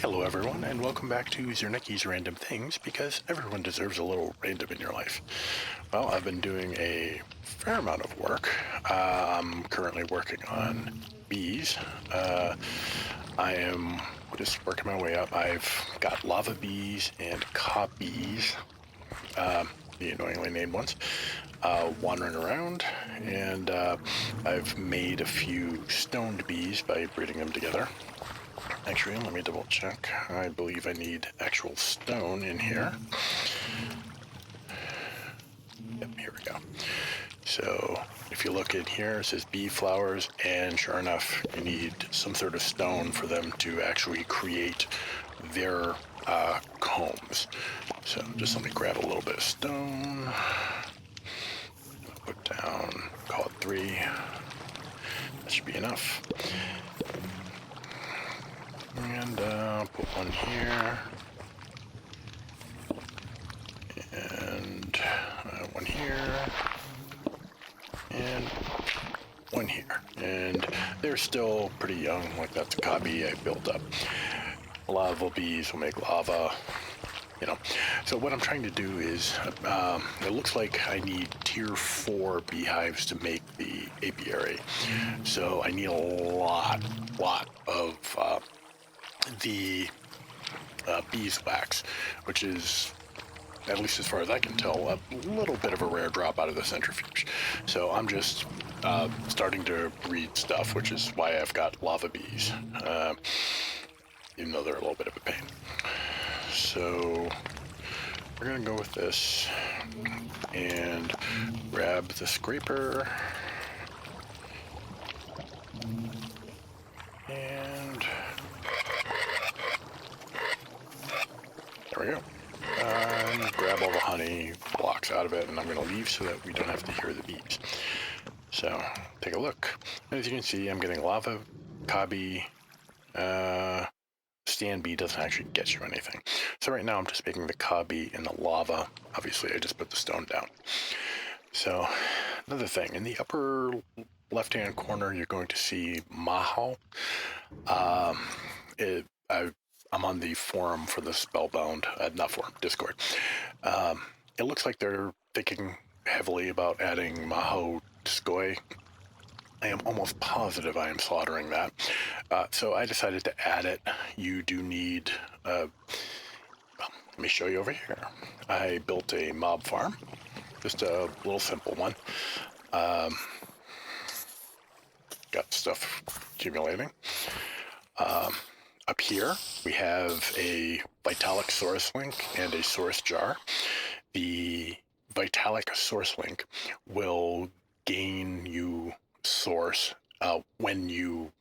Hello everyone, and welcome back to Zernicki's Random Things, because everyone deserves a little random in your life. Well, I've been doing a fair amount of work. I'm currently working on bees. I am just working my way up. I've got lava bees and cop bees, the annoyingly named ones, wandering around, and I've made a few stoned bees by breeding them together. Actually, let me double check. I believe I need actual stone in here. Yep, here we go. So if you look in here, it says bee flowers, and sure enough, you need some sort of stone for them to actually create their combs. So just let me grab a little bit of stone. Put down, call it 3. That should be enough. And put one here. And one here. And one here. And they're still pretty young, like that's a copy I built up. Lava bees will make lava, you know. So what I'm trying to do is, it looks like I need tier 4 beehives to make the apiary. So I need a lot of the beeswax, which is, at least as far as I can tell, a little bit of a rare drop out of the centrifuge. So I'm just starting to breed stuff, which is why I've got lava bees, even though they're a little bit of a pain. So we're gonna go with this and grab the scraper, and there we go. And grab all the honey blocks out of it, and I'm going to leave so that we don't have to hear the bees. So take a look. As you can see, I'm getting lava, cobby. Stand bee doesn't actually get you anything. So right now I'm just making the cobby and the lava. Obviously I just put the stone down. So another thing, in the upper left-hand corner you're going to see Maho. I'm on the forum for the Spellbound, not forum, Discord. It looks like they're thinking heavily about adding Maho Skoy. I am almost positive I am slaughtering that. So I decided to add it. You do need, well, let me show you over here. I built a mob farm, just a little simple one. Got stuff accumulating. Up here, we have a Vitalic Source Link and a Source Jar. The Vitalic Source Link will gain you Source when you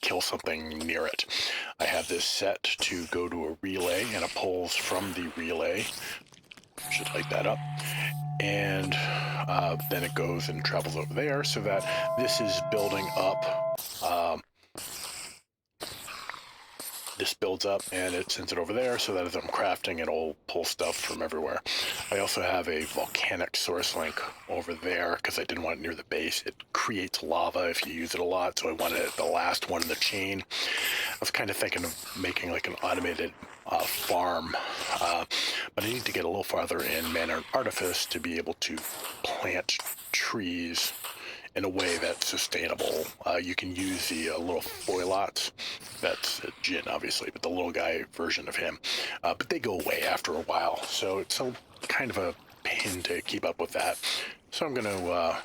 kill something near it. I have this set to go to a relay, and it pulls from the relay. Should light that up. And then it goes and travels over there, so that this is building up. This builds up and it sends it over there, so that as I'm crafting, it'll pull stuff from everywhere. I also have a volcanic source link over there because I didn't want it near the base. It creates lava if you use it a lot, so I wanted it the last one in the chain. I was kind of thinking of making like an automated farm, but I need to get a little farther in Manner and Artifice to be able to plant trees in a way that's sustainable. You can use the little foilots. That's a Jin, obviously, but the little guy version of him. But they go away after a while, so it's kind of a pain to keep up with that. So I'm going to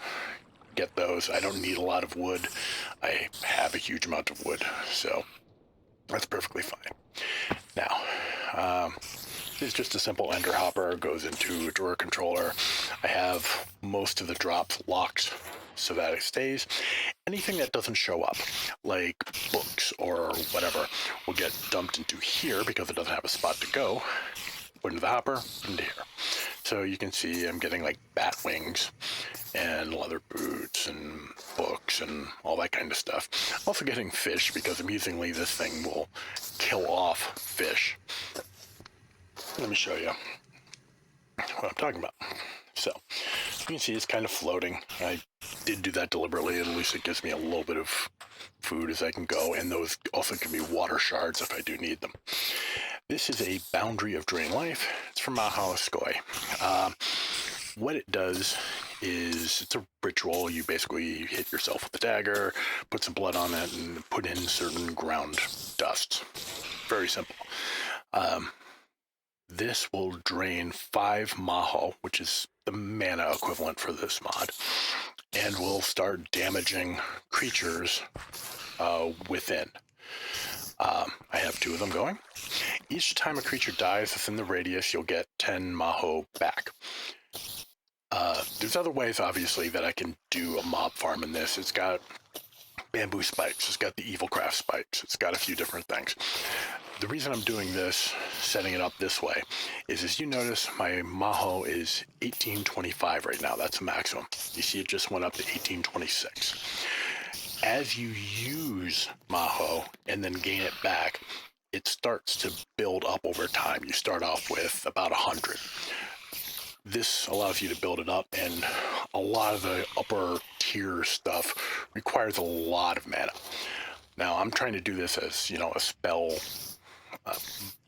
get those. I don't need a lot of wood. I have a huge amount of wood, so that's perfectly fine. Now, it's just a simple ender hopper, goes into a drawer controller. I have most of the drops locked so that it stays. Anything that doesn't show up, like books or whatever, will get dumped into here because it doesn't have a spot to go. Put into the hopper, into here. So you can see I'm getting like bat wings and leather boots and books and all that kind of stuff. I'm also getting fish because amusingly this thing will kill off fish. Let me show you what I'm talking about. So you can see it's kind of floating. I did do that deliberately. At least it gives me a little bit of food as I can go, and those also can be water shards if I do need them. This is a Boundary of Drain Life. It's from Maha Skoy. What it does is it's a ritual. You basically hit yourself with a dagger, put some blood on it, and put in certain ground dust. Very simple. This will drain 5 Maho, which is the mana equivalent for this mod, and will start damaging creatures within. I have 2 of them going. Each time a creature dies within the radius, you'll get 10 Maho back. There's other ways, obviously, that I can do a mob farm in this. It's got bamboo spikes. It's got the evil craft spikes. It's got a few different things. The reason I'm doing this, setting it up this way, is as you notice, my Maho is 1825 right now. That's the maximum. You see it just went up to 1826. As you use Maho and then gain it back, it starts to build up over time. You start off with about 100. This allows you to build it up, and a lot of the upper tier stuff requires a lot of mana. Now, I'm trying to do this as, a spell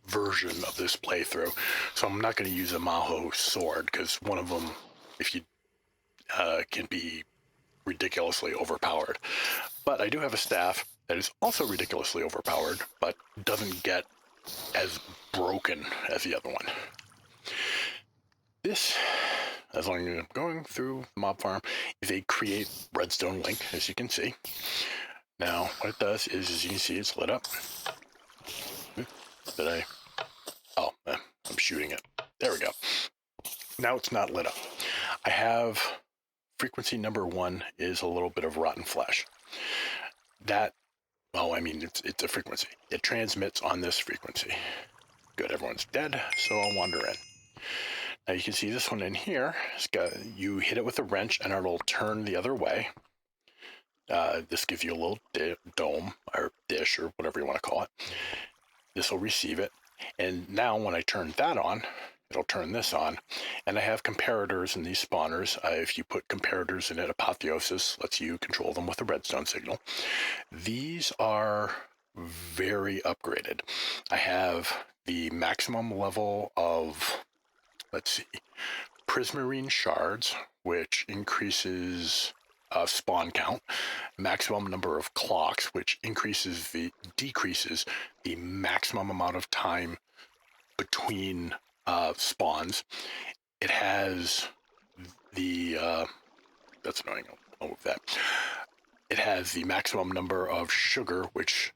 version of this playthrough, so I'm not going to use a Maho sword, because one of them, if you can be ridiculously overpowered. But I do have a staff that is also ridiculously overpowered, but doesn't get as broken as the other one. This, as long as I'm going through Mob Farm, is a create redstone link, as you can see. Now, what it does is, as you can see, it's lit up. Oh, I'm shooting it. There we go. Now it's not lit up. I have frequency number 1 is a little bit of rotten flesh. It's a frequency. It transmits on this frequency. Good, everyone's dead, so I'll wander in. Now you can see this one in here. You hit it with a wrench and it'll turn the other way. This gives you a little dome or dish or whatever you want to call it. This will receive it. And now when I turn that on, it'll turn this on. And I have comparators in these spawners. If you put comparators in it, Apotheosis lets you control them with a redstone signal. These are very upgraded. I have the maximum level of, prismarine shards, which increases spawn count, maximum number of clocks, which decreases the maximum amount of time between spawns. It has that's annoying, I'll move that. It has the maximum number of sugar, which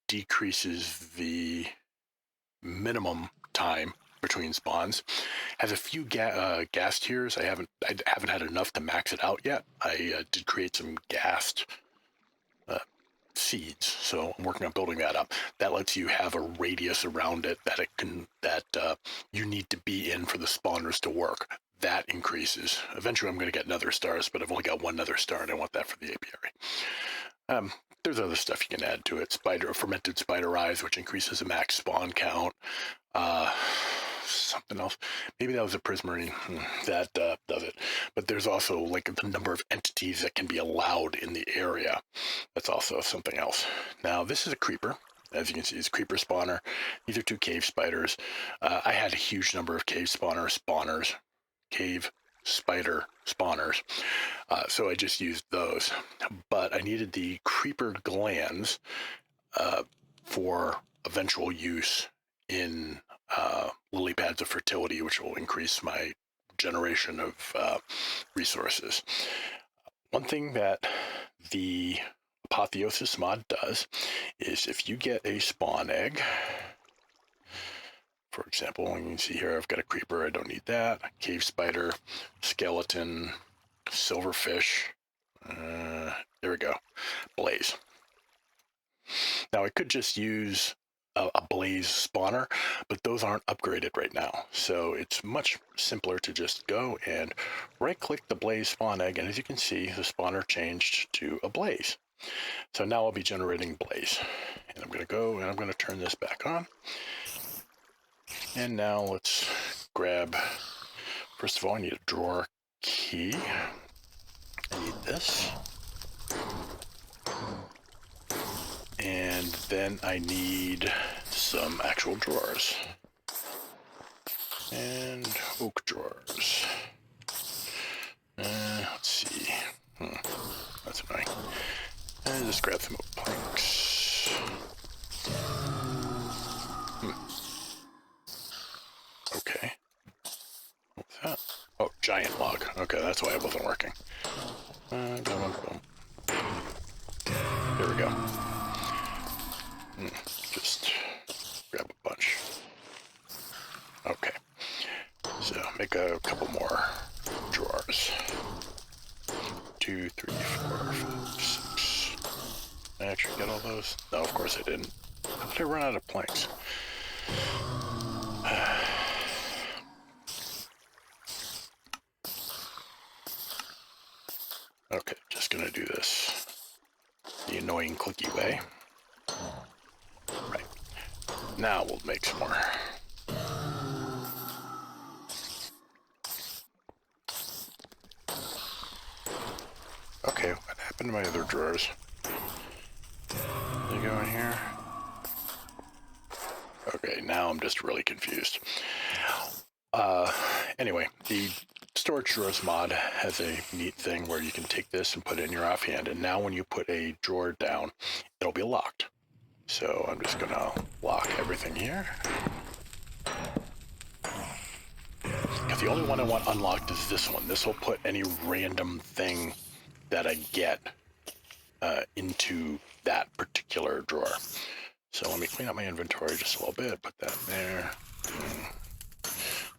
decreases the minimum time between spawns. Has a few gas tiers. I haven't had enough to max it out yet. I did create some gassed seeds, so I'm working on building that up. That lets you have a radius around it that you need to be in for the spawners to work. That increases. Eventually I'm going to get nether stars, but I've only got 1 nether star and I want that for the apiary. There's other stuff you can add to it. Fermented spider eyes, which increases the max spawn count. Something else. Maybe that was a prismarine that does it. But there's also the number of entities that can be allowed in the area. That's also something else. Now, this is a creeper. As you can see, it's a creeper spawner. These are 2 cave spiders. I had a huge number of cave cave spider spawners. So I just used those. But I needed the creeper glands for eventual use in lily pads of fertility, which will increase my generation of resources. One thing that the Apotheosis mod does is if you get a spawn egg, for example, you can see here I've got a creeper, I don't need that, cave spider, skeleton, silverfish, there we go, blaze. Now I could just use a blaze spawner, but those aren't upgraded right now. So it's much simpler to just go and right click the blaze spawn egg. And as you can see, the spawner changed to a blaze. So now I'll be generating blaze. And I'm going to go and I'm going to turn this back on. And now let's grab, first of all, I need a drawer key. I need this. And then I need some actual drawers. And oak drawers. Let's see. That's annoying. And just grab some oak planks. Okay. What's that? Oh, giant log. Okay, that's why it wasn't working. Boom. There we go. Just grab a bunch. Okay. So make a couple more drawers. 2, 3, 4, 5, 6. Did I actually get all those? No, of course I didn't. How did I run out of planks? Okay, just gonna do this the annoying clicky way. Right. Now we'll make some more. Okay, what happened to my other drawers? They go in here? Okay, now I'm just really confused. Anyway, the storage drawers mod has a neat thing where you can take this and put it in your offhand, and now when you put a drawer down, it'll be locked. So I'm just gonna lock everything here. Because the only one I want unlocked is this one. This will put any random thing that I get into that particular drawer. So let me clean up my inventory just a little bit, put that in there.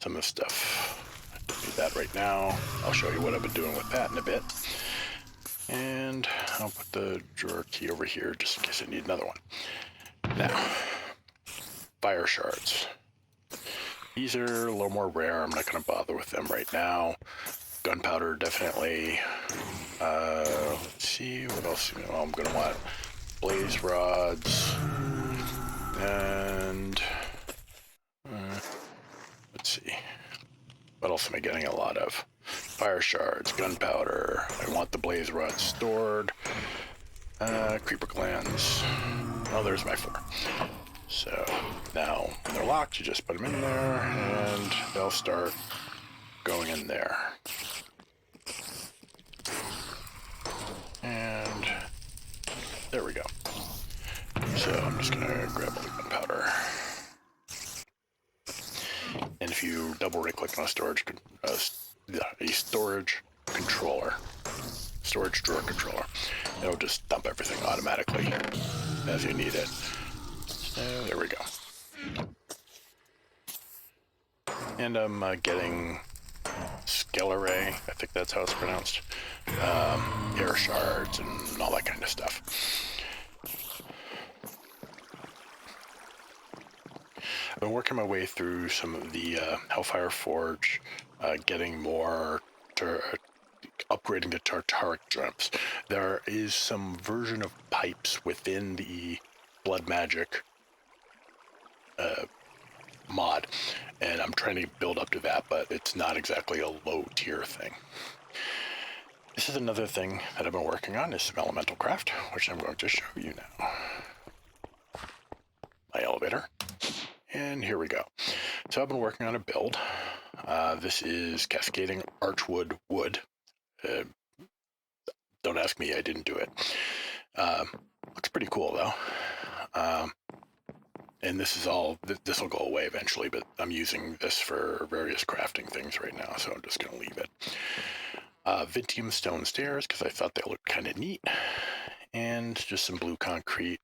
Some of the stuff, I don't need that right now. I'll show you what I've been doing with that in a bit. And I'll put the drawer key over here just in case I need another one. Now, fire shards. These are a little more rare. I'm not going to bother with them right now. Gunpowder, definitely. Let's see, what else I'm going to want? Blaze rods. And let's see. What else am I getting a lot of? Fire shards, gunpowder. I want the blaze rods stored. Creeper glands. Oh, there's my 4. So now when they're locked, you just put them in there and they'll start going in there. And there we go. So I'm just gonna grab all the gunpowder. And if you double right click on a storage controller, storage drawer controller, it'll just dump everything automatically as you need it. So there we go. And I'm getting Skeleray, I think that's how it's pronounced, air shards and all that kind of stuff. I've been working my way through some of the Hellfire Forge, getting more upgrading the Tartaric jumps. There is some version of pipes within the Blood Magic mod, and I'm trying to build up to that, but it's not exactly a low tier thing. This is another thing that I've been working on, is some elemental craft, which I'm going to show you now. My elevator. And here we go. So I've been working on a build. This is Cascading Archwood wood. Don't ask me, I didn't do it. Looks pretty cool though. And this is all, this will go away eventually, but I'm using this for various crafting things right now, so I'm just going to leave it. Vintium stone stairs, because I thought they looked kind of neat. And just some blue concrete.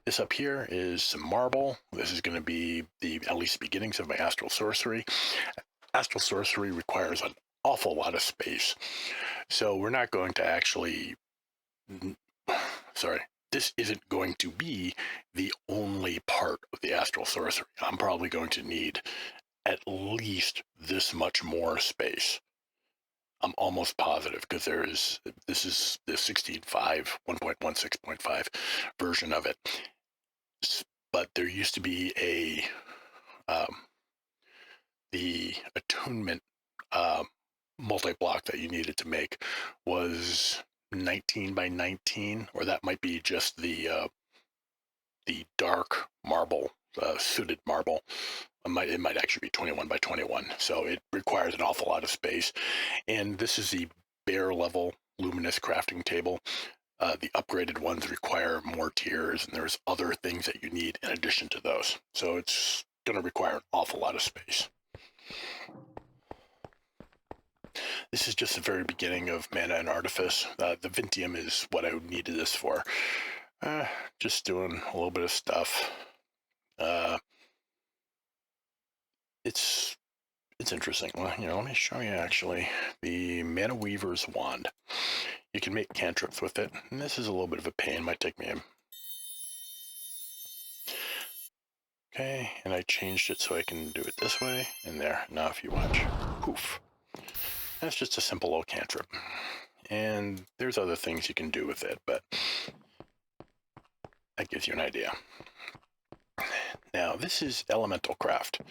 This up here is some marble. This is going to be at least beginnings of my Astral Sorcery. Astral Sorcery requires an awful lot of space. So we're not going to actually, this isn't going to be the only part of the Astral Sorcery. I'm probably going to need at least this much more space. I'm almost positive, because this is the 16.5, 1.16.5 version of it. But there used to be the attunement multi-block that you needed to make was 19 by 19, or that might be just the the dark marble, suited marble. It might actually be 21 by 21, so it requires an awful lot of space. And this is the bare level luminous crafting table. The upgraded ones require more tiers, and there's other things that you need in addition to those. So it's going to require an awful lot of space. This is just the very beginning of Mana and Artifice. The Vintium is what I needed this for. Just doing a little bit of stuff. It's interesting. Well, let me show you actually the Mana Weaver's Wand. You can make cantrips with it, and this is a little bit of a pain. Might take me a... Okay, and I changed it so I can do it this way, and there. Now if you watch, poof. That's just a simple little cantrip. And there's other things you can do with it, but that gives you an idea. Now, this is Elemental Craft.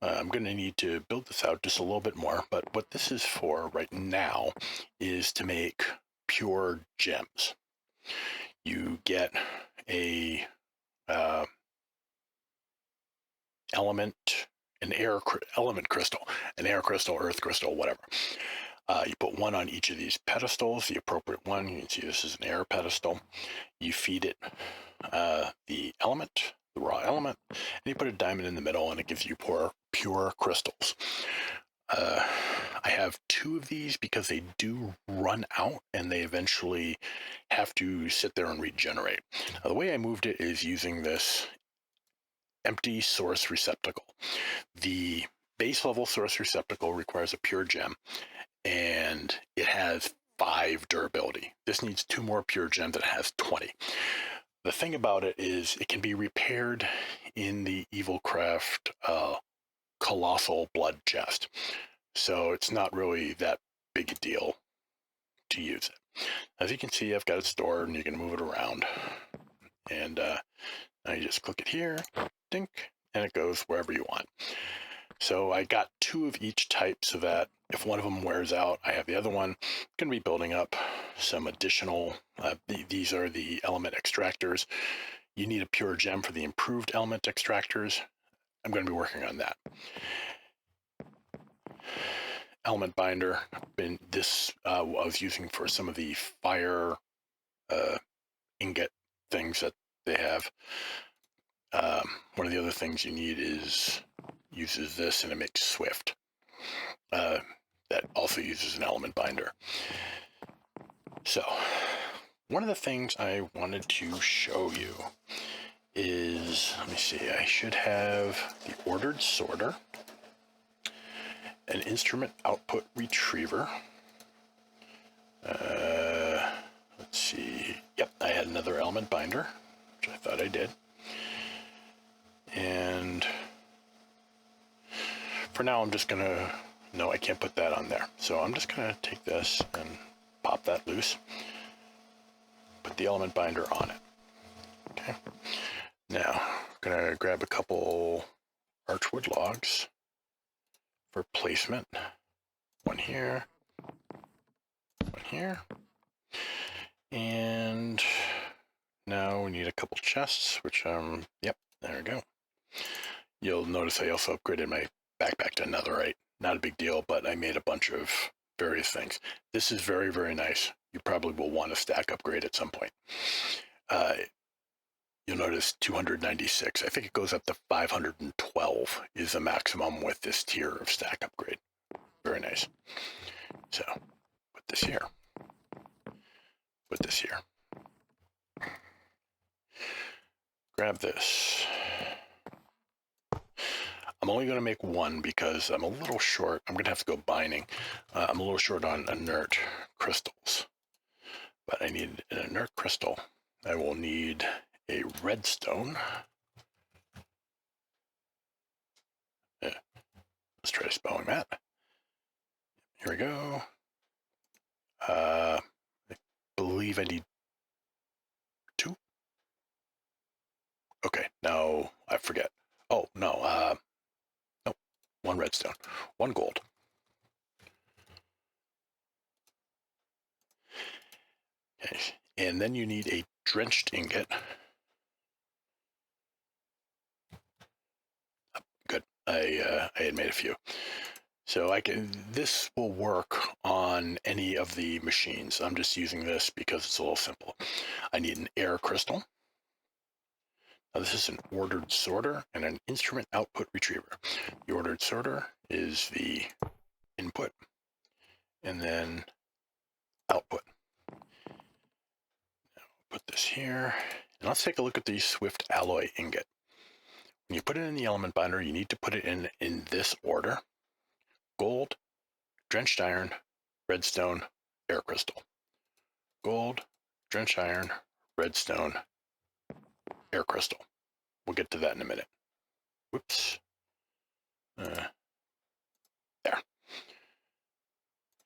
I'm going to need to build this out just a little bit more, but what this is for right now is to make pure gems. You get a element crystal, an air crystal, earth crystal, whatever. You put one on each of these pedestals, the appropriate one. You can see this is an air pedestal. You feed it the element, the raw element, and you put a diamond in the middle, and it gives you pure crystals. I have 2 of these because they do run out, and they eventually have to sit there and regenerate. Now, the way I moved it is using this empty source receptacle. The base level source receptacle requires a pure gem, and it has 5 durability. This needs 2 more pure gems that has 20. The thing about it is it can be repaired in the Evilcraft Colossal Blood Chest. So it's not really that big a deal to use it. As you can see, I've got it stored, and you can move it around. And now you just click it here, dink, and it goes wherever you want. So I got 2 of each type so that if one of them wears out, I have the other one. I'm going to be building up some additional, these are the element extractors. You need a pure gem for the improved element extractors. I'm going to be working on that. Element binder, this I was using for some of the fire ingot things that they have. One of the other things you need uses this, and it makes Swift. That also uses an element binder. So, one of the things I wanted to show you is, let me see, I should have the ordered sorter, an instrument output retriever. Let's see. Yep, I had another element binder, which I thought I did. And for now, I'm just gonna, no, I can't put that on there. So I'm just gonna take this and pop that loose, put the element binder on it. Okay. Now, I'm gonna grab a couple archwood logs for placement. One here, one here. And now we need a couple chests, which, yep, there we go. You'll notice I also upgraded my backpack to netherite. Not a big deal, but I made a bunch of various things. This is very, very nice. You probably will want a stack upgrade at some point. You'll notice 296. I think it goes up to 512 is the maximum with this tier of stack upgrade. Very nice. So, put this here. Put this here. Grab this. I'm only going to make one because I'm a little short. I'm going to have to go binding. I'm a little short on inert crystals. But I need an inert crystal. I will need a redstone. Let's try spelling that. Here we go. I believe I need 2. Okay, no, I forget. Oh, no, no, 1 redstone, 1 gold. Okay, and then you need a drenched ingot. I had made a few. So this will work on any of the machines. I'm just using this because it's a little simple. I need an air crystal. Now this is an ordered sorter and an instrument output retriever. The ordered sorter is the input and then output. Now put this here, and let's take a look at the Swift alloy ingot. When you put it in the element binder, you need to put it in this order: gold, drenched iron, redstone, air crystal. Gold, drenched iron, redstone, air crystal. We'll get to that in a minute. Whoops. There.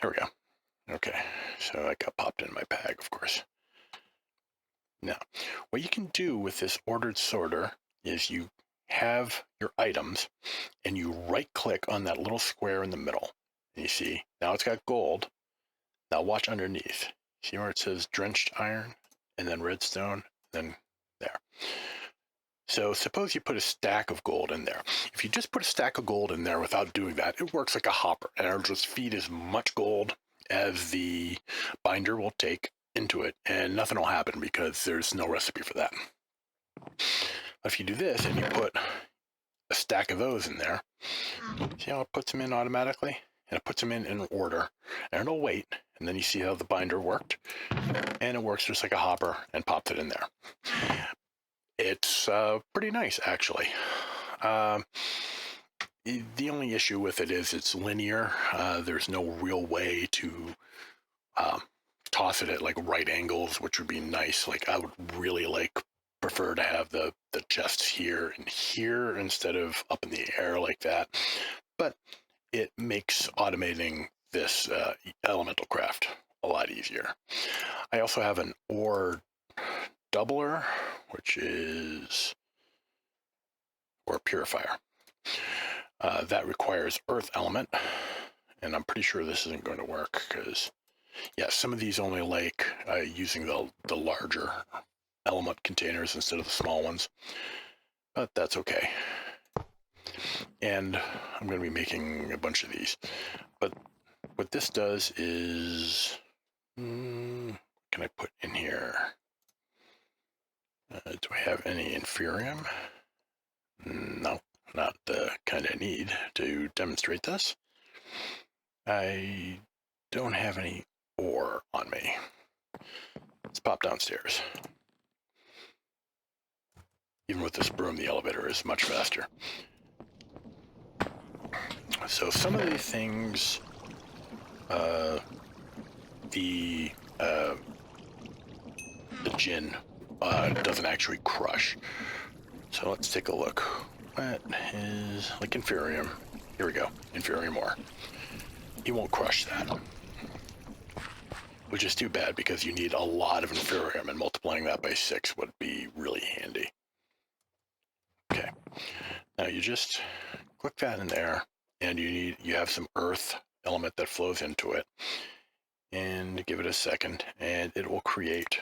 There we go. Okay, so that got popped in my bag, of course. Now, what you can do with this ordered sorter is you have your items and you right-click on that little square in the middle. And you see, now it's got gold. Now watch underneath. See where it says drenched iron and then redstone, then there. So suppose you put a stack of gold in there. If you just put a stack of gold in there without doing that, it works like a hopper, and it'll just feed as much gold as the binder will take into it, and nothing will happen because there's no recipe for that. If you do this and you put a stack of those in there, see how it puts them in automatically? And it puts them in order, and it'll wait, and then you see how the binder worked, and it works just like a hopper and popped it in there. It's pretty nice, actually. The only issue with it is it's linear. There's no real way to toss it at like right angles, which would be nice. Like I would really prefer to have the chests here and here instead of up in the air like that. But it makes automating this elemental craft a lot easier. I also have an ore doubler, which is ore purifier. That requires earth element, and I'm pretty sure this isn't going to work because, yeah, some of these only like using the larger element containers instead of the small ones, but that's okay. And I'm going to be making a bunch of these. But what this does is, can I put in here? Do I have any Inferium? No, not the kind I need to demonstrate this. I don't have any ore on me. Let's pop downstairs. Even with this broom, the elevator is much faster. So some of these things, the gin doesn't actually crush. So let's take a look. What is like Inferium? Here we go, Inferium ore. He won't crush that, which is too bad because you need a lot of Inferium, and multiplying that by 6 would be really handy. Okay, now you just click that in there, and you have some earth element that flows into it, and give it a second, and it will create,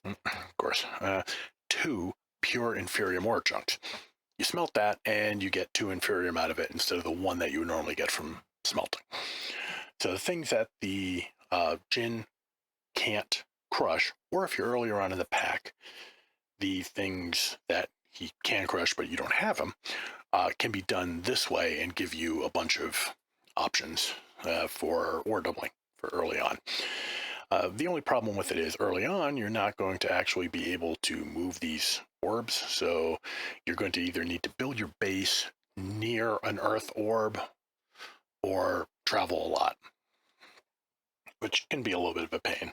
of course, 2 pure Inferium ore chunks. You smelt that, and you get 2 Inferium out of it instead of the 1 that you would normally get from smelting. So the things that the gin can't crush, or if you're earlier on in the pack, the things that he can crush but you don't have them, can be done this way and give you a bunch of options for ore doubling for early on. The only problem with it is early on, you're not going to actually be able to move these orbs. So you're going to either need to build your base near an earth orb or travel a lot, which can be a little bit of a pain.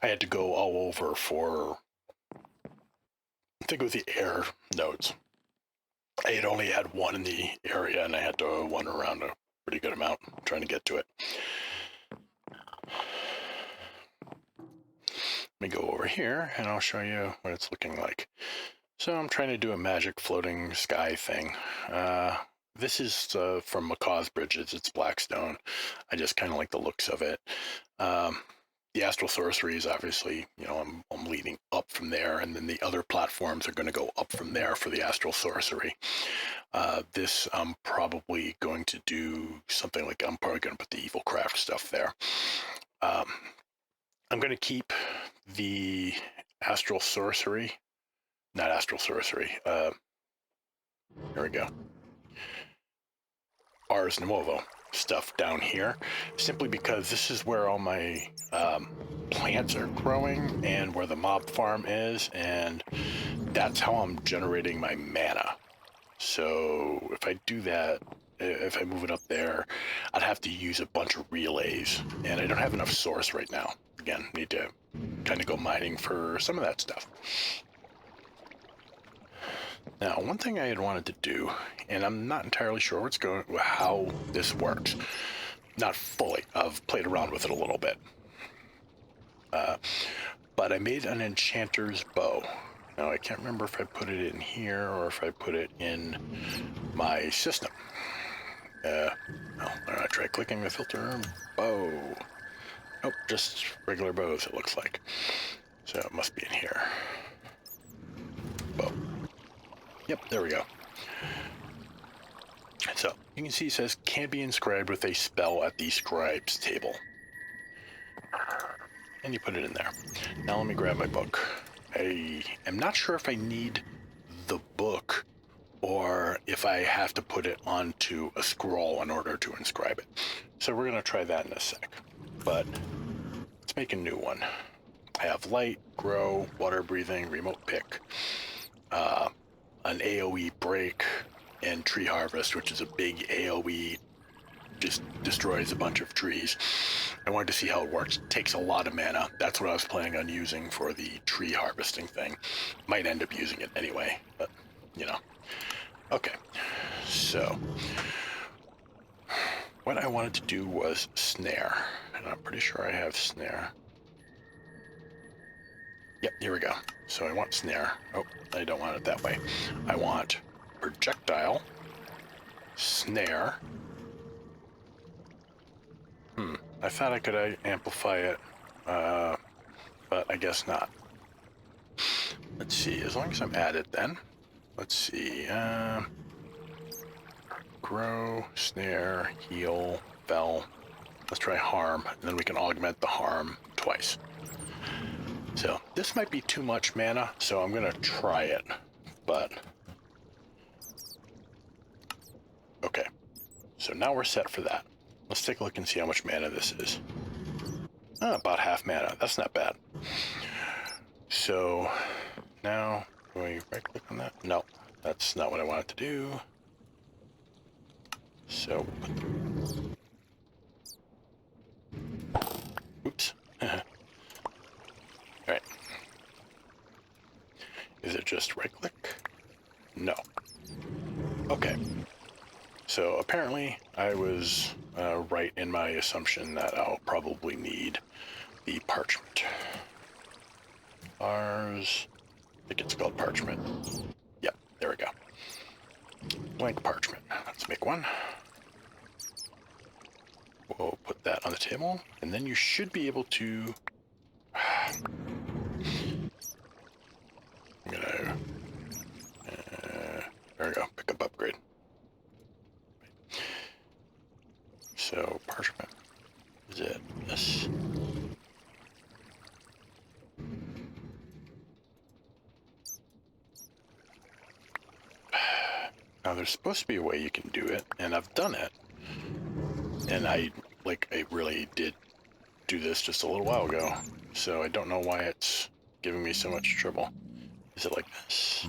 I had to go all over for, I think it was the air nodes. I had only had one in the area, and I had to wander around a pretty good amount trying to get to it. Let me go over here, and I'll show you what it's looking like. So I'm trying to do a magic floating sky thing. This is from Macaw's Bridges. It's Blackstone. I just kind of like the looks of it. the Astral Sorcery is obviously, you know, I'm leading up from there, and then the other platforms are going to go up from there for the Astral Sorcery. This, I'm probably going to do something like, I'm probably going to put the Evil Craft stuff there. I'm going to keep the Astral Sorcery, not Astral Sorcery, here we go. Ars Nuovo stuff down here, simply because this is where all my plants are growing and where the mob farm is, and that's how I'm generating my mana. So if I do that, if I move it up there, I'd have to use a bunch of relays, and I don't have enough source right now. Again, need to kind of go mining for some of that stuff. Now, one thing I had wanted to do, and I'm not entirely sure how this works. Not fully. I've played around with it a little bit. But I made an Enchanter's bow. Now, I can't remember if I put it in here or if I put it in my system. No, I try clicking the filter. Bow. Nope, just regular bows, it looks like. So it must be in here. Bow. Yep, there we go. So, you can see it says, can be inscribed with a spell at the scribe's table. And you put it in there. Now let me grab my book. I am not sure if I need the book or if I have to put it onto a scroll in order to inscribe it. So we're going to try that in a sec. But let's make a new one. I have light, grow, water breathing, remote pick, an AoE break, and tree harvest, which is a big AoE, just destroys a bunch of trees. I wanted to see how it works. It takes a lot of mana. That's what I was planning on using for the tree harvesting thing. Might end up using it anyway, but you know. Okay, so what I wanted to do was snare, and I'm pretty sure I have snare. Yep, here we go. So I want snare. Oh, I don't want it that way. I want projectile, snare. I thought I could amplify it, but I guess not. Let's see, as long as I'm at it then. Let's see, grow, snare, heal, bell. Let's try harm, and then we can augment the harm twice. So this might be too much mana, so I'm gonna try it, but okay. So now we're set for that. Let's take a look and see how much mana this is. Oh, about half mana. That's not bad. So now, do I right click on that? No, that's not what I wanted to do. So, oops. Alright. Is it just right click? No. Okay. So apparently I was right in my assumption that I'll probably need the parchment. Ours, I think it's called parchment. Yep, there we go. Blank parchment. Let's make one. We'll put that on the table, and then you should be able to... I'm gonna... there we go, pick up upgrade. So, parchment. Is it this? Now, there's supposed to be a way you can do it, and I've done it. And I really did do this just a little while ago. So I don't know why it's giving me so much trouble. Is it like this?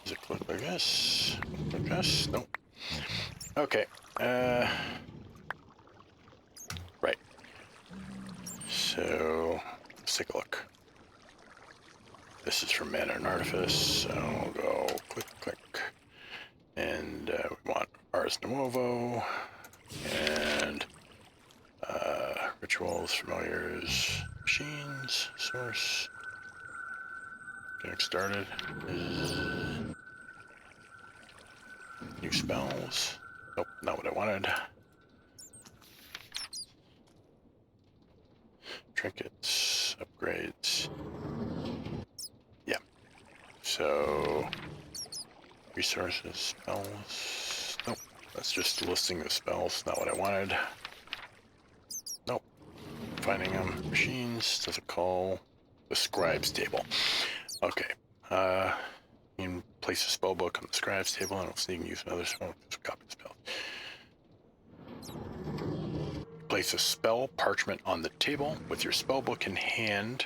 Does it look like this? Like this? Nope. Okay. Right. So let's take a look. This is from Mana and Artifice, so we'll go click, click. And we want Ars Nuovo, and Rituals, Familiars, Machines, Source. Getting started. New spells. Nope, not what I wanted. trinkets, upgrades. Yeah. So, resources, spells. Nope. That's just listing the spells, not what I wanted. Nope. Finding them. Machines, does it call the scribes table. Okay. You can place a spell book on the scribes table and sneak and use another spell. Copy the spell. Place a spell parchment on the table with your spellbook in hand.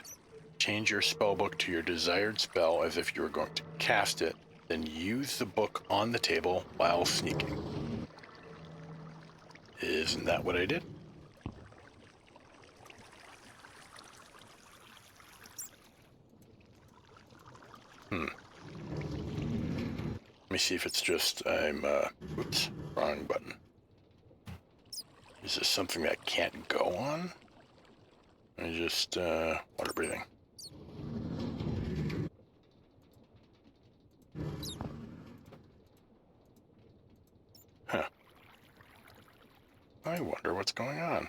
Change your spellbook to your desired spell as if you were going to cast it. Then use the book on the table while sneaking. Isn't that what I did? Let me see if it's just whoops, wrong button. Is this something that can't go on? I just, water breathing. Huh. I wonder what's going on.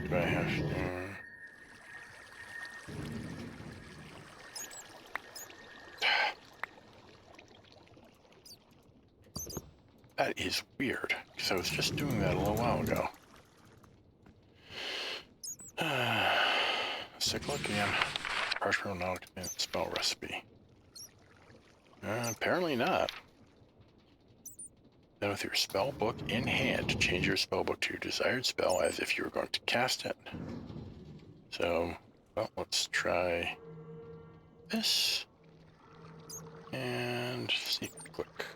Do I have to... That is weird, because I was just doing that a little while ago. Let's take a look again. Parchment will now contain spell recipe. Apparently not. Then with your spell book in hand, change your spell book to your desired spell as if you were going to cast it. So, well, let's try this. And see, click.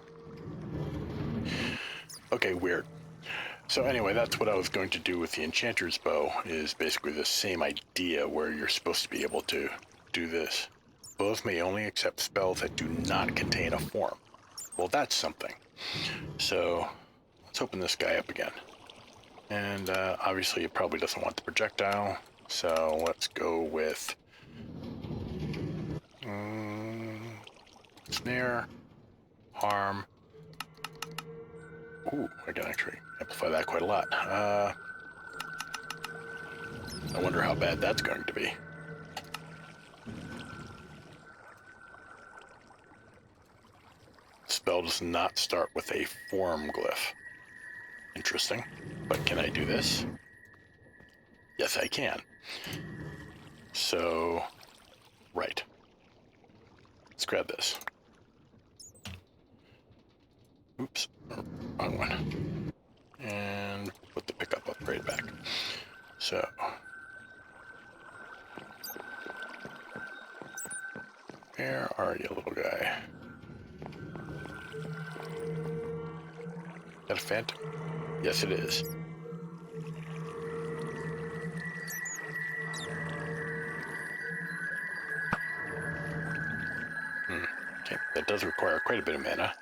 Okay, weird. So anyway, that's what I was going to do with the Enchanter's bow, is basically the same idea where you're supposed to be able to do this. Bows may only accept spells that do not contain a form. Well, that's something. So let's open this guy up again. And obviously it probably doesn't want the projectile, so let's go with snare, harm. Ooh, I can actually amplify that quite a lot. I wonder how bad that's going to be. Spell does not start with a form glyph. Interesting. But can I do this? Yes, I can. So, right. Let's grab this. Oops, wrong one. And put the pickup upgrade back. So, where are you, little guy? Is that a phantom? Yes, it is. Okay, that does require quite a bit of mana.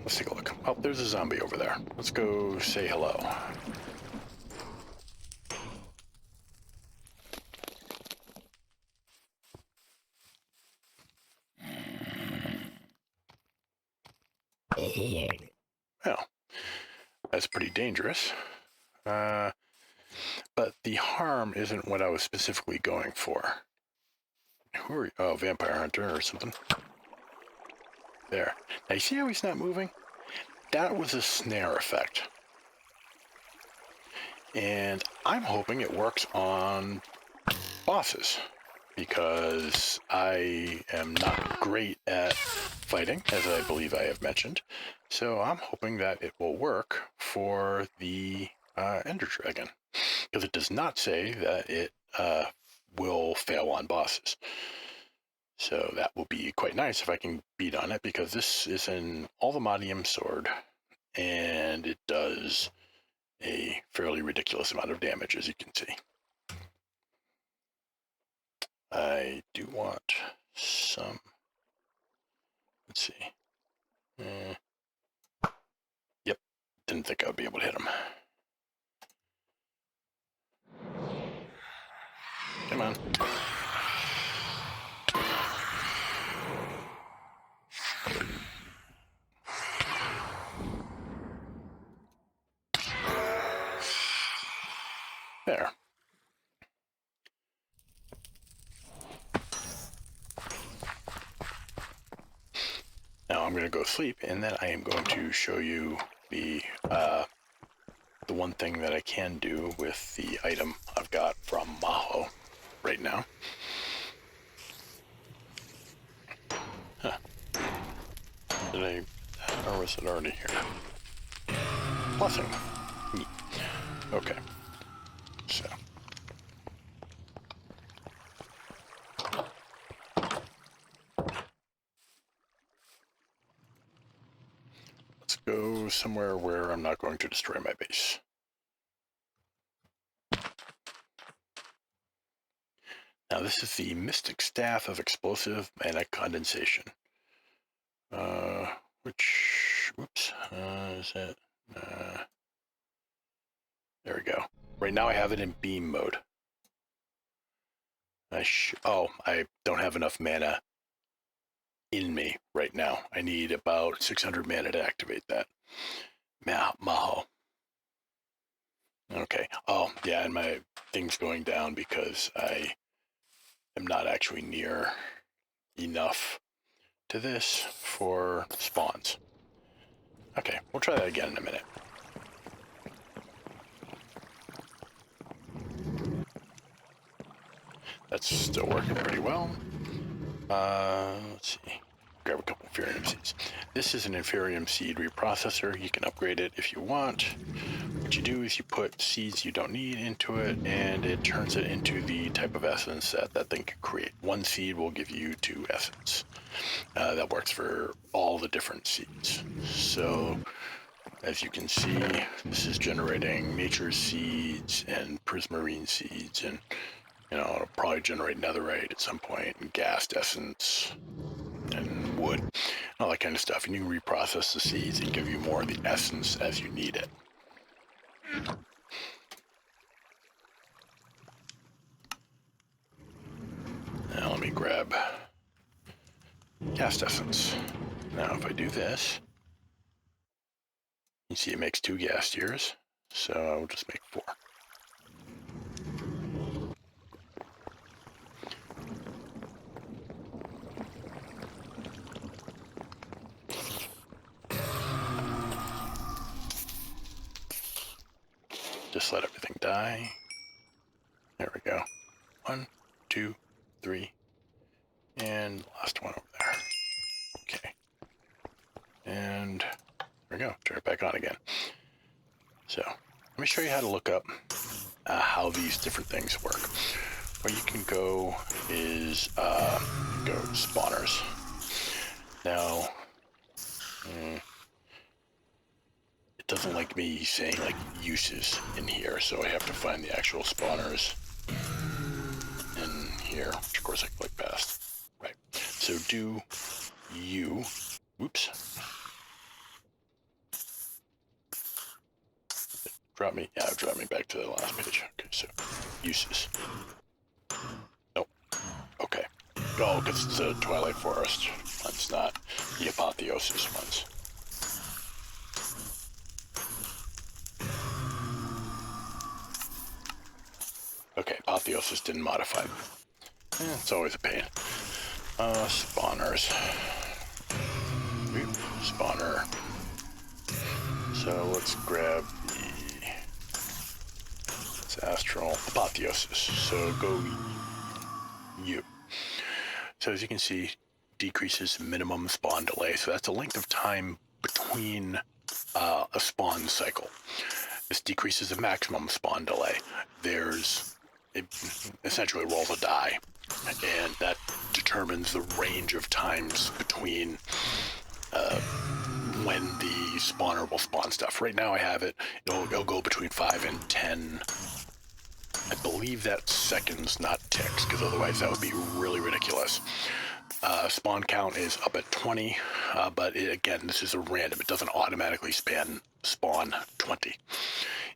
Let's take a look. Oh, there's a zombie over there. Let's go say hello. Well, that's pretty dangerous. But the harm isn't what I was specifically going for. Who are you? Oh, vampire hunter or something. There. Now, you see how he's not moving? That was a snare effect. And I'm hoping it works on bosses, because I am not great at fighting, as I believe I have mentioned. So I'm hoping that it will work for the Ender Dragon, because it does not say that it will fail on bosses. So that will be quite nice if I can beat on it, because this is an Alvamadium sword, and it does a fairly ridiculous amount of damage, as you can see. I do want some. Let's see. Yep. Didn't think I would be able to hit him. Come on. There. Now I'm going to go sleep, and then I am going to show you the one thing that I can do with the item I've got from Maho right now. Huh. Did I, or was it already here? Blessing. Neat. Okay. So. Let's go somewhere where I'm not going to destroy my base. Now this is the Mystic Staff of Explosive Manic Condensation. Whoops, is it? There we go. Right now I have it in beam mode. I don't have enough mana in me right now. I need about 600 mana to activate that. Maho. Okay. Oh, yeah, and my thing's going down because I am not actually near enough to this for spawns. Okay, we'll try that again in a minute. That's still working pretty well. Let's see. Grab a couple Inferium seeds. This is an Inferium seed reprocessor. You can upgrade it if you want. What you do is you put seeds you don't need into it, and it turns it into the type of essence that thing can create. One seed will give you 2 essence. That works for all the different seeds. So, as you can see, this is generating nature seeds and prismarine seeds, and it'll probably generate netherite at some point, and gas essence, and wood, and all that kind of stuff. And you can reprocess the seeds and give you more of the essence as you need it. Now let me grab gas essence. Now if I do this, you see it makes 2 gas tiers, so I'll just make 4. Just let everything die. There we go. 1, 2, 3, and last one over there. Okay. And there we go. Turn it back on again. So let me show you how to look up how these different things work. Where you can go is go spawners. Now, it doesn't like me saying like uses in here, so I have to find the actual spawners in here, which of course I click past. Right. So do you, whoops. Drop me back to the last page. Okay, so uses. Nope. Okay. Oh, because it's the Twilight Forest ones, not the Apotheosis ones. Okay, Apotheosis didn't modify them. It's always a pain. Spawners. Spawner. So let's grab it's Astral Apotheosis. So go you. So as you can see, decreases minimum spawn delay. So that's a length of time between a spawn cycle. This decreases the maximum spawn delay. It essentially rolls a die, and that determines the range of times between when the spawner will spawn stuff. Right now I have it'll go between 5 and 10. I believe that's seconds, not ticks, because otherwise that would be really ridiculous. Spawn count is up at 20, but again, this is a random. It doesn't automatically spawn 20.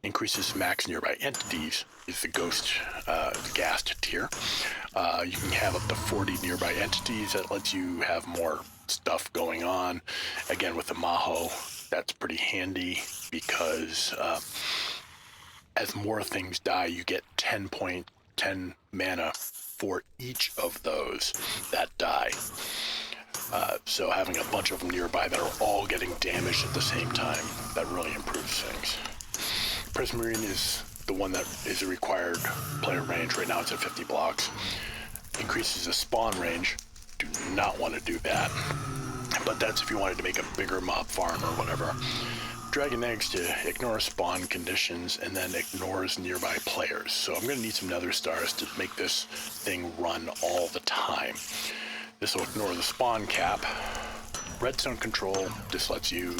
Increases max nearby entities is the ghost, the ghast tier. You can have up to 40 nearby entities. That lets you have more stuff going on. Again, with the Maho, that's pretty handy because as more things die, you get 10 mana for each of those that die. So having a bunch of them nearby that are all getting damaged at the same time, that really improves things. Prismarine is the one that is a required player range. Right now it's at 50 blocks. Increases the spawn range. Do not want to do that. But that's if you wanted to make a bigger mob farm or whatever. Dragon Eggs to ignore spawn conditions and then ignores nearby players. So I'm going to need some nether stars to make this thing run all the time. This will ignore the spawn cap. Redstone control just lets you,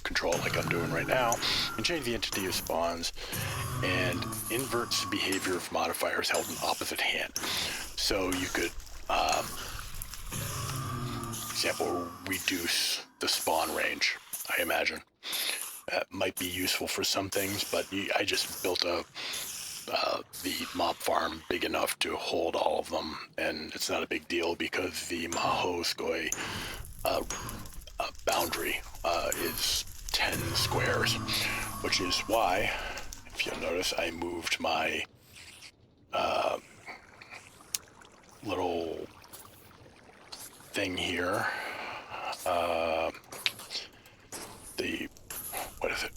control it like I'm doing right now, and change the entity of spawns, and inverts behavior of modifiers held in opposite hand. So you could, example, reduce the spawn range, I imagine. That might be useful for some things, but I just built the mob farm big enough to hold all of them, and it's not a big deal because the Mahoskoy boundary is 10 squares, which is why, if you'll notice, I moved my little thing here. What is it?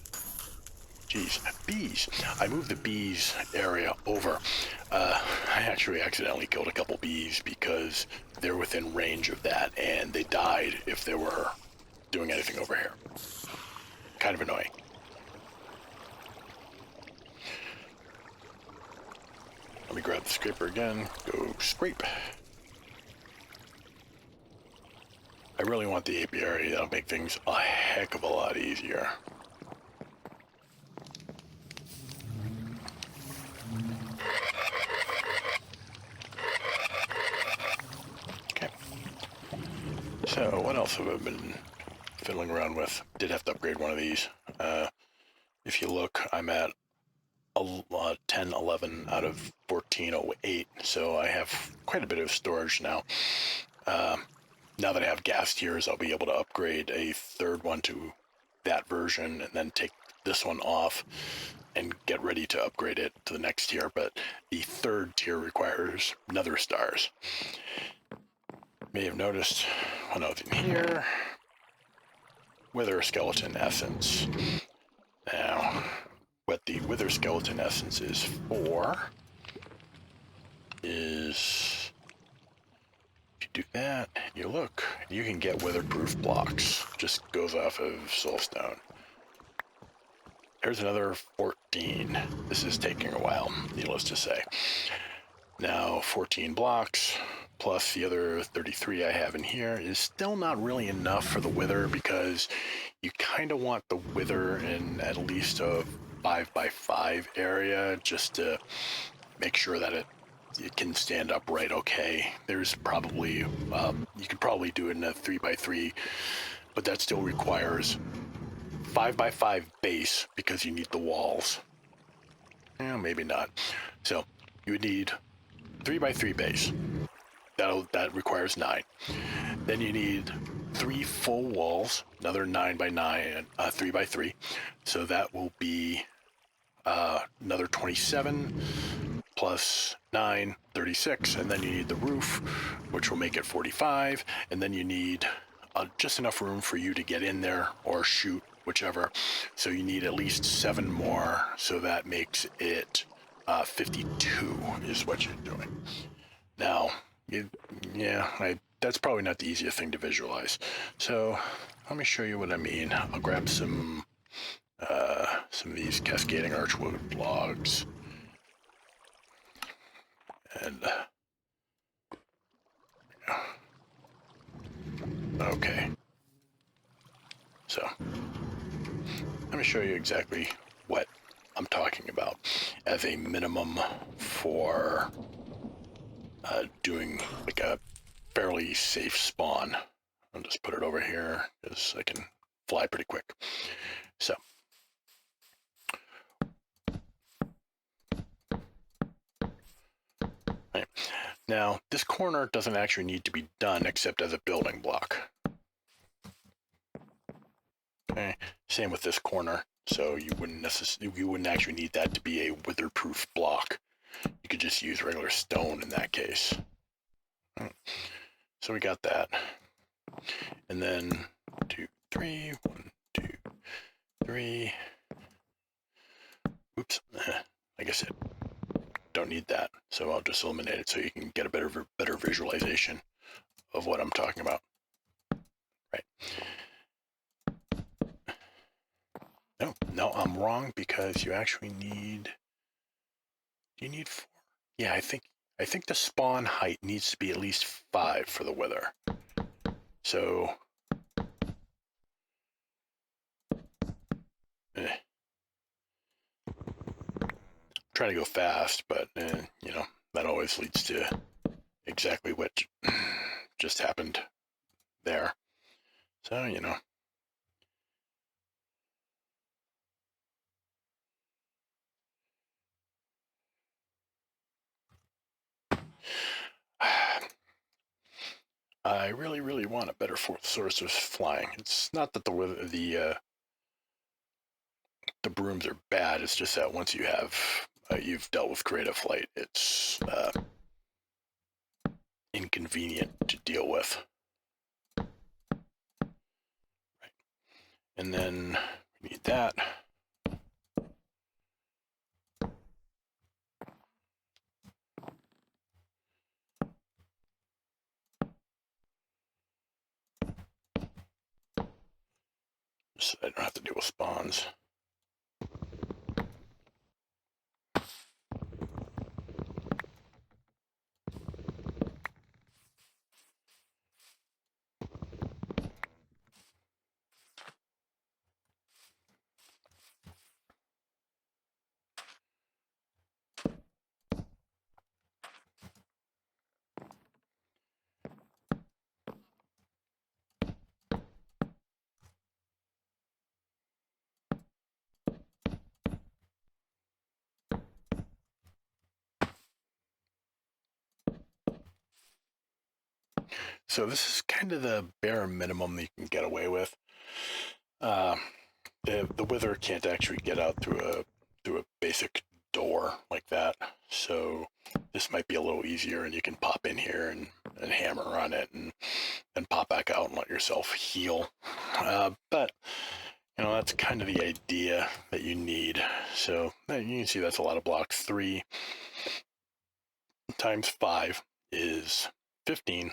Geez, bees. I moved the bees area over. I actually accidentally killed a couple bees because they're within range of that, and they died if they were doing anything over here. Kind of annoying. Let me grab the scraper again. Go scrape. I really want the apiary. That'll make things a heck of a lot easier. Okay. So what else have I been fiddling around with? Did have to upgrade one of these. If you look, I'm at 10, 11 out of 1408, so I have quite a bit of storage now. Now that I have gas tiers, I'll be able to upgrade a third one to that version and then take this one off and get ready to upgrade it to the next tier. But the third tier requires nether stars. May have noticed when I was in here, Wither Skeleton Essence. Now, what the Wither Skeleton Essence is for is, if you do that, you look, you can get weatherproof blocks. Just goes off of soulstone. There's another 14. This is taking a while, needless to say. Now, 14 blocks, plus the other 33 I have in here, is still not really enough for the wither, because you kind of want the wither in at least a 5x5 area, just to make sure that it can stand upright okay. There's probably, you could probably do it in a 3x3, but that still requires 5x5 base, because you need the walls. Maybe not. So you would need 3x3 base. That requires 9. Then you need 3 full walls, another 9x9, 3x3. So that will be another 27 plus 9, 36, and then you need the roof, which will make it 45, and then you need just enough room for you to get in there or shoot, whichever. So you need at least 7 more, so that makes it 52 is what you're doing. Now, that's probably not the easiest thing to visualize. So let me show you what I mean. I'll grab some of these cascading archwood logs. And okay. So let me show you exactly what I'm talking about as a minimum for doing like a fairly safe spawn. I'll just put it over here because I can fly pretty quick. So right. Now this corner doesn't actually need to be done except as a building block. Okay. Same with this corner. So you wouldn't actually need that to be a witherproof block. You could just use regular stone in that case. Right. So we got that. And then 2, 3, 1, 2, 3. Oops. I guess I don't need that. So I'll just eliminate it so you can get a better visualization of what I'm talking about. Right. No, I'm wrong because you actually need. Do you need 4? Yeah, I think the spawn height needs to be at least 5 for the wither. So. Trying to go fast, but you know, that always leads to exactly what just happened there. So, you know. I really, really want a better fourth source of flying. It's not that the brooms are bad. It's just that once you've dealt with creative flight, it's inconvenient to deal with. Right. And then we need that. So I don't have to deal with spawns. So this is kind of the bare minimum that you can get away with. The wither can't actually get out through a basic door like that. So this might be a little easier, and you can pop in here and hammer on it and pop back out and let yourself heal. But you know, that's kind of the idea that you need. So you can see that's a lot of blocks. 3 times 5 is 15.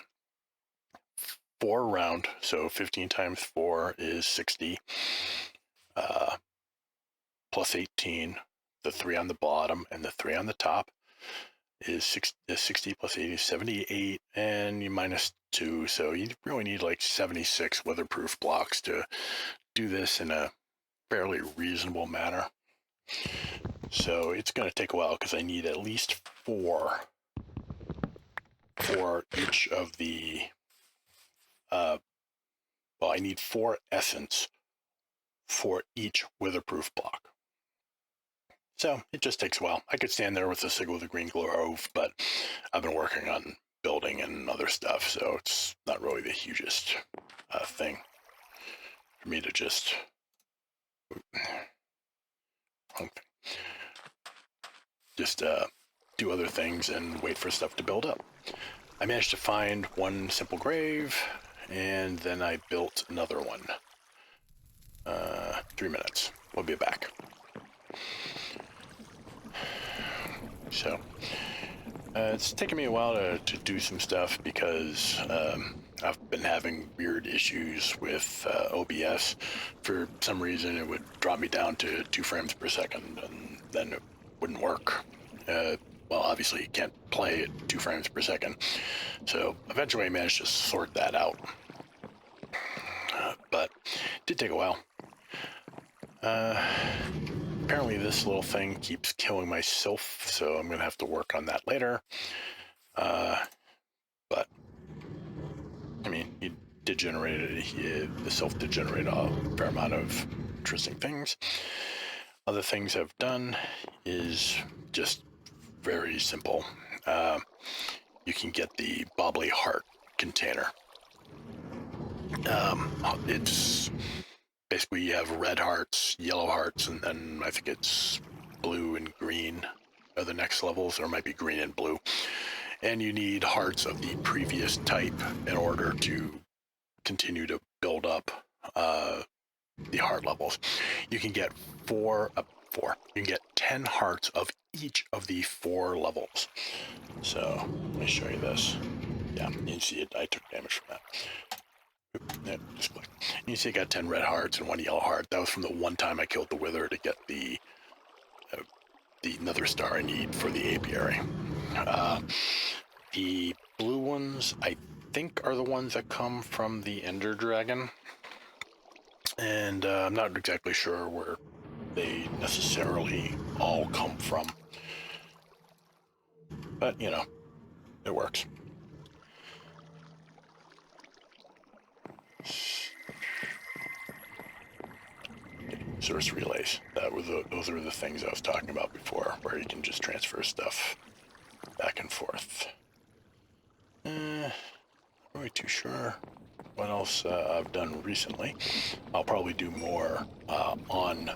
4 round, so 15 times 4 is 60. Plus 18, the 3 on the bottom and the 3 on the top is 60 plus 80 is 78, and you minus 2, so you really need like 76 weatherproof blocks to do this in a fairly reasonable manner. So it's going to take a while because I need at least 4 for each of the well, I need 4 essence for each weatherproof block. So it just takes a while. I could stand there with a Sigil of the Green Grove, but I've been working on building and other stuff, so it's not really the hugest thing for me to just do other things and wait for stuff to build up. I managed to find one simple grave, and then I built another one. 3 minutes. We'll be back. So it's taken me a while to do some stuff because I've been having weird issues with OBS. For some reason, it would drop me down to 2 frames per second, and then it wouldn't work. Well, obviously, you can't play at 2 frames per second. So eventually, I managed to sort that out. But it did take a while. Apparently this little thing keeps killing myself, so I'm going to have to work on that later. But, I mean, the self did generate a fair amount of interesting things. Other things I've done is just very simple. You can get the Bobbly Heart container. It's basically you have red hearts, yellow hearts, and then I think it's blue and green are the next levels, or it might be green and blue. And you need hearts of the previous type in order to continue to build up the heart levels. You can get four. You can get 10 hearts of each of the 4 levels. So let me show you this. Yeah, you can see it. I took damage from that. Yeah, just click. You can see I got 10 red hearts and 1 yellow heart. That was from the one time I killed the Wither to get the Nether Star I need for the apiary. The blue ones, I think, are the ones that come from the Ender Dragon. And I'm not exactly sure where they necessarily all come from. But, you know, it works. Source relays. Those are the things I was talking about before, where you can just transfer stuff back and forth. Not really too sure what else I've done recently. I'll probably do more on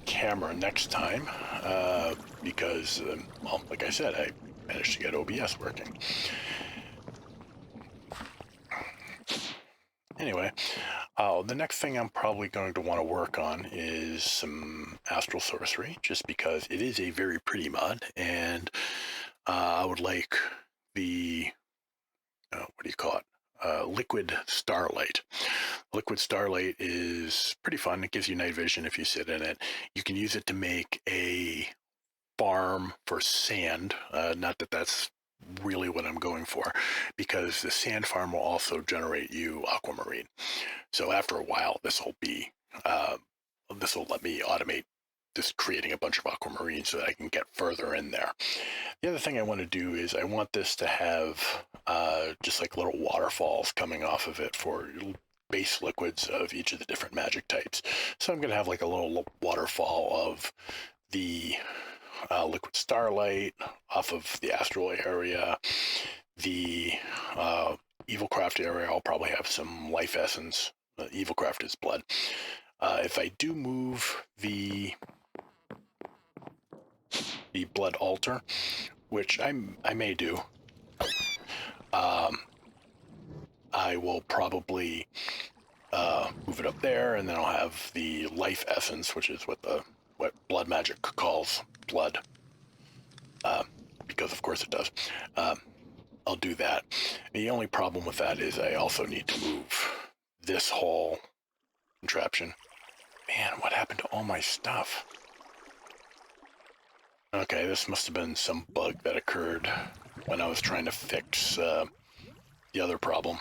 camera next time because, well, like I said, I managed to get OBS working. Anyway, the next thing I'm probably going to want to work on is some Astral Sorcery, just because it is a very pretty mod, and I would like the, what do you call it? Liquid Starlight. Liquid Starlight is pretty fun. It gives you night vision if you sit in it. You can use it to make a farm for sand. Not that that's really what I'm going for, because the sand farm will also generate you aquamarine. So after a while, this will let me automate just creating a bunch of aquamarine so that I can get further in there. The other thing I want to do is I want this to have just like little waterfalls coming off of it for base liquids of each of the different magic types. So I'm going to have like a little waterfall of the liquid starlight off of the astral area. The evilcraft area, I'll probably have some life essence. Evilcraft is blood. If I do move the blood altar, which I may do, I will probably move it up there, and then I'll have the life essence, which is what blood magic calls blood, because of course it does. I'll do that. The only problem with that is I also need to move this whole contraption. Man, what happened to all my stuff? Okay, this must have been some bug that occurred when I was trying to fix the other problem.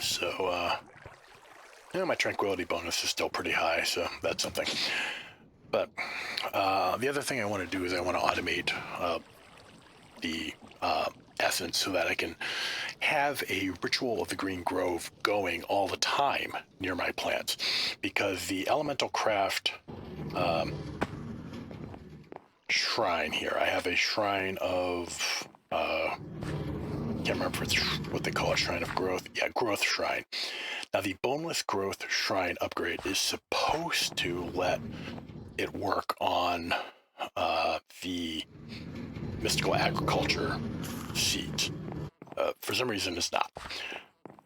So, my tranquility bonus is still pretty high, so that's something. But the other thing I want to do is I want to automate the essence so that I can have a ritual of the Green Grove going all the time near my plants, because the elemental craft shrine here, I have a shrine of can't remember if it's what they call it, shrine of growth. Yeah, growth shrine. Now the boneless growth shrine upgrade is supposed to let it work on the mystical agriculture seeds. For some reason it's not.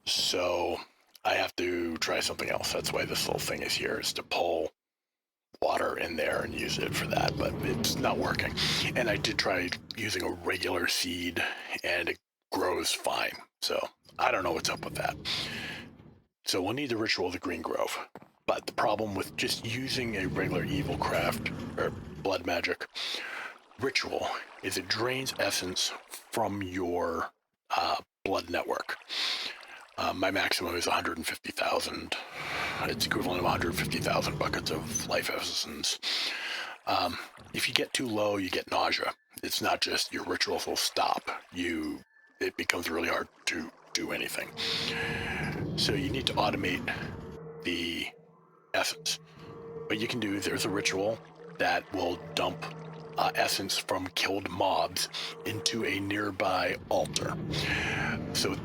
So I have to try something else. That's why this little thing is here, is to pull water in there and use it for that, but it's not working. And I did try using a regular seed and it grows fine. So I don't know what's up with that. So we'll need the ritual of the Green Grove. But the problem with just using a regular evil craft or blood magic ritual is it drains essence from your blood network. My maximum is 150,000. It's equivalent of 150,000 buckets of life essence. If you get too low, you get nausea. It's not just your rituals will stop. It becomes really hard to do anything. So you need to automate the essence. What you can do, there's a ritual that will dump essence from killed mobs into a nearby altar. So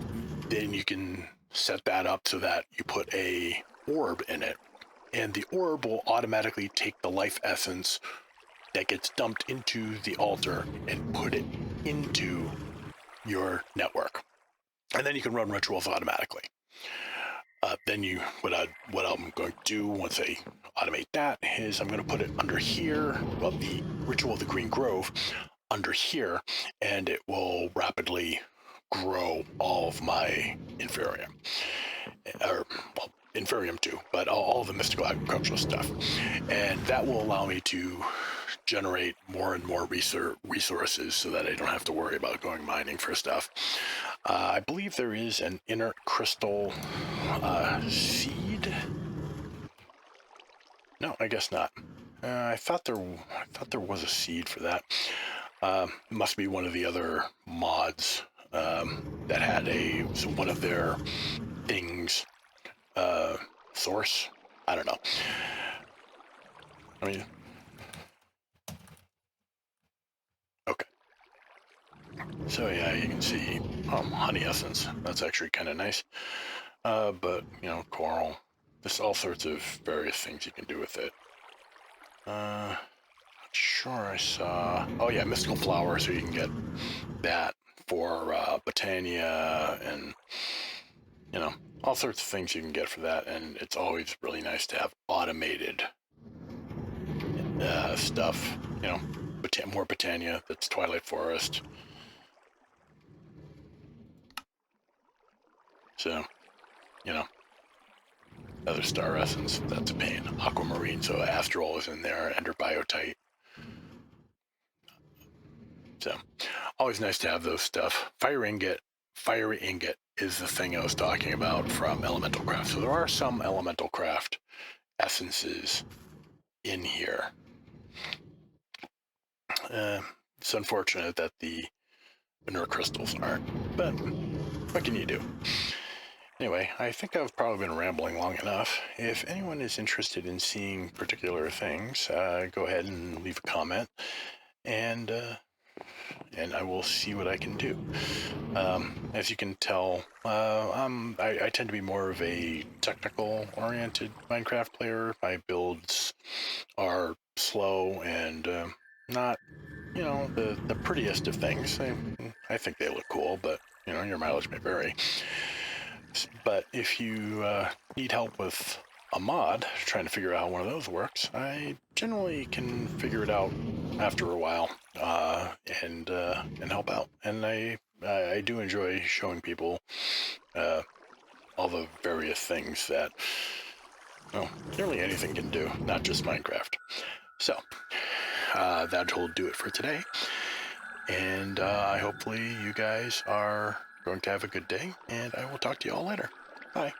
then you can set that up so that you put a orb in it, and the orb will automatically take the life essence that gets dumped into the altar and put it into your network. And then you can run rituals automatically. What I'm going to do once I automate that is I'm going to put it under here, well, the Ritual of the Green Grove, under here, and it will rapidly grow all of my Inferium. Or, well, Inferium too, but all the mystical agricultural stuff. And that will allow me to generate more and more resources so that I don't have to worry about going mining for stuff. I believe there is an inert crystal seed. No, I guess not. I thought there was a seed for that. Must be one of the other mods that had one of their things source. I don't know. I mean, okay. So yeah, you can see honey essence. That's actually kind of nice. But you know, coral. There's all sorts of various things you can do with it. Not sure I saw. Oh yeah, mystical flower, so you can get that for Botania, and you know, all sorts of things you can get for that. And it's always really nice to have automated stuff. You know, more Botania. That's Twilight Forest. So, you know, other star essence. That's a pain. Aquamarine. So Astral is in there. Ender Biotite. So, always nice to have those stuff. Fiery ingot is the thing I was talking about from Elemental Craft. So there are some Elemental Craft essences in here. It's unfortunate that the inert crystals aren't, but what can you do? Anyway, I think I've probably been rambling long enough. If anyone is interested in seeing particular things, go ahead and leave a comment, and I will see what I can do. As you can tell, I tend to be more of a technical-oriented Minecraft player. My builds are slow and not, you know, the prettiest of things. I think they look cool, but, you know, your mileage may vary. But if you need help with a mod, trying to figure out how one of those works, I generally can figure it out after a while and help out. And I do enjoy showing people all the various things that, well, nearly anything can do, not just Minecraft. So that'll do it for today. And hopefully you guys are going to have a good day, and I will talk to you all later. Bye.